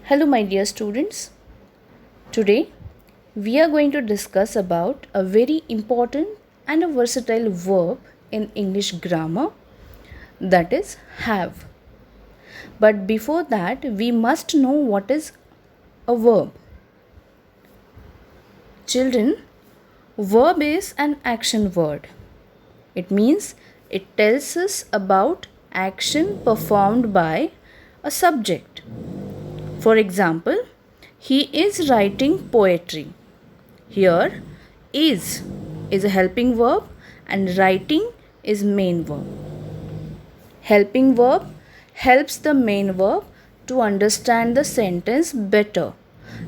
Hello my dear students. Today we are going to discuss about a very important and a versatile verb in English grammar, that is have. But before that we must know what is a verb. Children, verb is an action word. It means it tells us about action performed by a subject. For example, he is writing poetry. Here, is a helping verb and writing is main verb. Helping verb helps the main verb to understand the sentence better,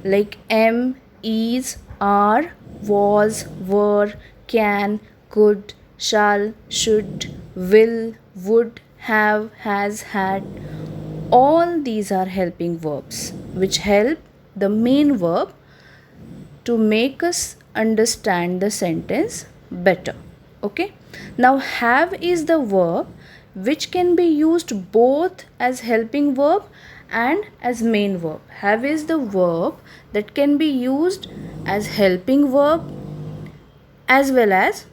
like am, is, are, was, were, can, could, shall, should, will, would, have, has, had. All these are helping verbs which help the main verb to make us understand the sentence better. Okay, now have is the verb which can be used both as helping verb and as main verb. Have is the verb that can be used as helping verb as well as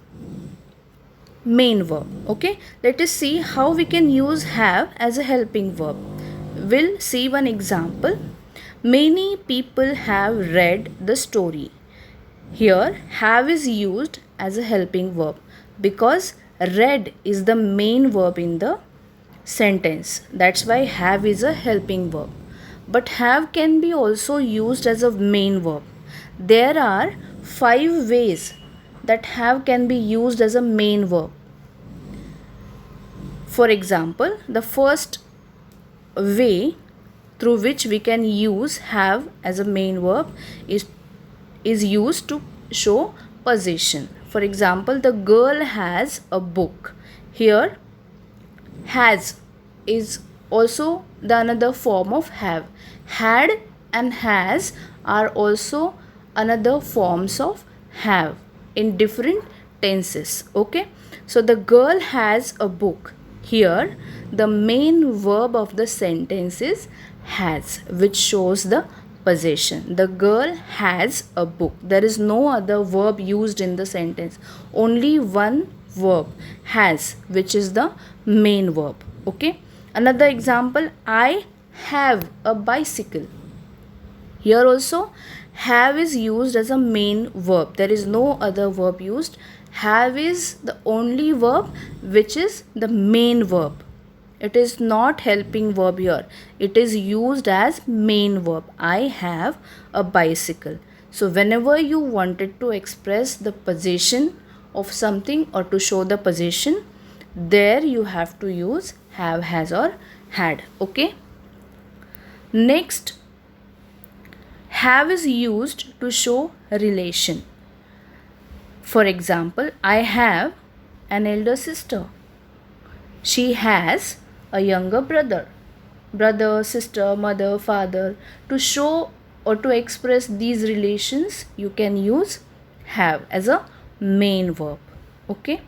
main verb. Okay, let us see how we can use have as a helping verb. We'll see one example. Many people have read the story. Here, have is used as a helping verb because read is the main verb in the sentence. That's why have is a helping verb. But have can be also used as a main verb. There are 5 ways that have can be used as a main verb. For example, the first way through which we can use have as a main verb is used to show possession. For example, the girl has a book. Here, has is also the another form of have. Had and has are also another forms of have in different tenses. Okay, so the girl has a book. Here, the main verb of the sentence is has, which shows the possession. The girl has a book. There is no other verb used in the sentence. Only one verb, has, which is the main verb. Okay. Another example, I have a bicycle. Here also, have is used as a main verb. There is no other verb used. Have is the only verb which is the main verb. It is not helping verb here. It is used as main verb. I have a bicycle. So whenever you wanted to express the possession of something or to show the possession, there you have to use have, has or had. Okay. Next, have is used to show relation. For example, I have an elder sister. She has a younger brother. Brother, sister, mother, father. To show or to express these relations, you can use have as a main verb. Okay.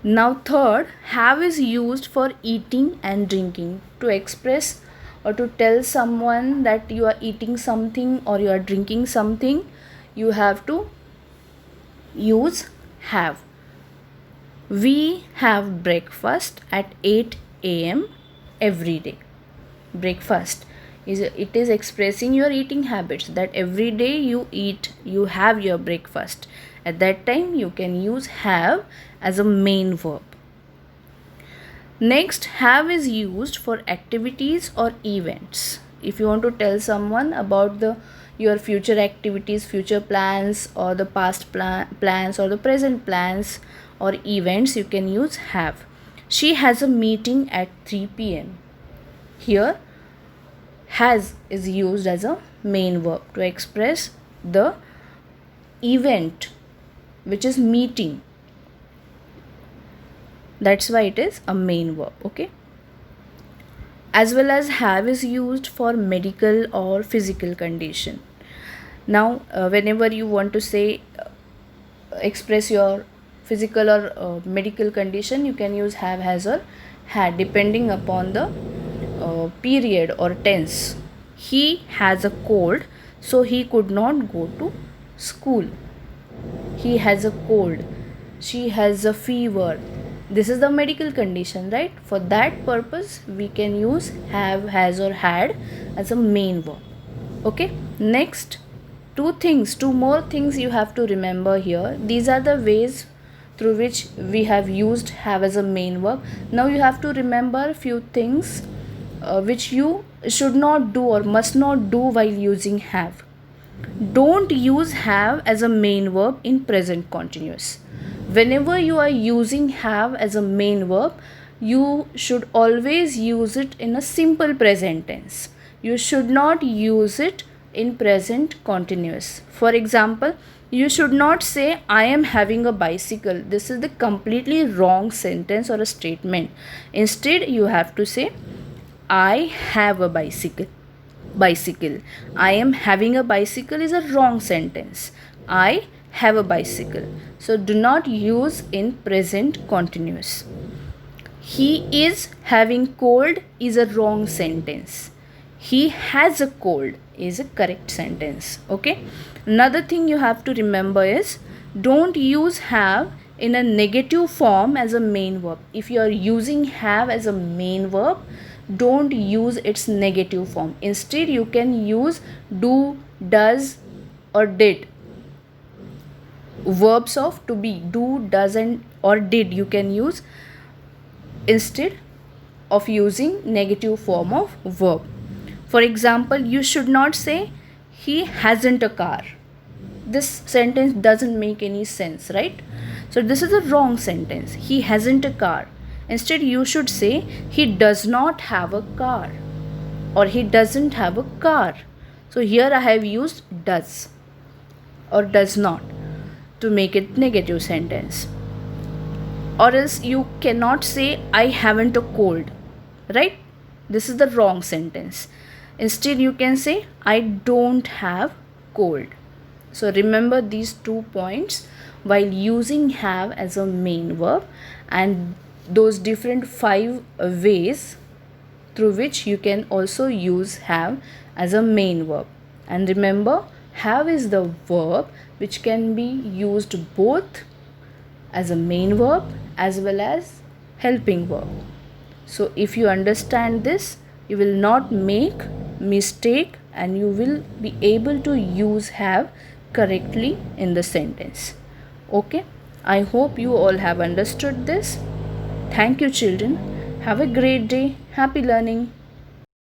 Now third, have is used for eating and drinking. To express or to tell someone that you are eating something or you are drinking something, you have to use have. We have breakfast at 8 a.m. every day. Breakfast is expressing your eating habits, that every day you have your breakfast. At that time you can use have as a main verb. Next, have is used for activities or events. If you want to tell someone about your future activities, future plans, or the past plans or the present plans or events, you can use have. She has a meeting at 3 p.m. Here, has is used as a main verb to express the event, which is meeting. That's why it is a main verb. Okay. As well as have is used for medical or physical condition. Now, whenever you want to say express your physical or medical condition, you can use have, has or had, depending upon the period or tense. He has a cold, so he could not go to school. He has a cold. She has a fever. This is the medical condition, right? For that purpose we can use have, has or had as a main verb. Okay, next two more things you have to remember here. These are the ways through which we have used have as a main verb. Now you have to remember few things which you should not do or must not do while using have. Don't use have as a main verb in present continuous. Whenever you are using have as a main verb, you should always use it in a simple present tense. You should not use it in present continuous. For example, you should not say I am having a bicycle. This is the completely wrong sentence or a statement. Instead, you have to say I have a bicycle. I am having a bicycle is a wrong sentence. I have a bicycle. So do not use in present continuous. He is having cold is a wrong sentence. He has a cold is a correct sentence. Okay. Another thing you have to remember is don't use have in a negative form as a main verb. If you are using have as a main verb, don't use its negative form. Instead, you can use do, does, or did. Verbs of to be, do, does, and or did you can use instead of using negative form of verb. For example, you should not say he hasn't a car. This sentence doesn't make any sense, right? So this is a wrong sentence. He hasn't a car. Instead, you should say he does not have a car or he doesn't have a car. So here I have used does or does not to make it negative sentence. Or else you cannot say I haven't a cold, right? This is the wrong sentence. Instead, you can say I don't have cold. So remember these 2 points while using have as a main verb, and those different 5 ways through which you can also use have as a main verb. And remember, have is the verb which can be used both as a main verb as well as helping verb. So if you understand this, you will not make mistake and you will be able to use have correctly in the sentence. Okay, I hope you all have understood this. Thank you, children. Have a great day. Happy learning.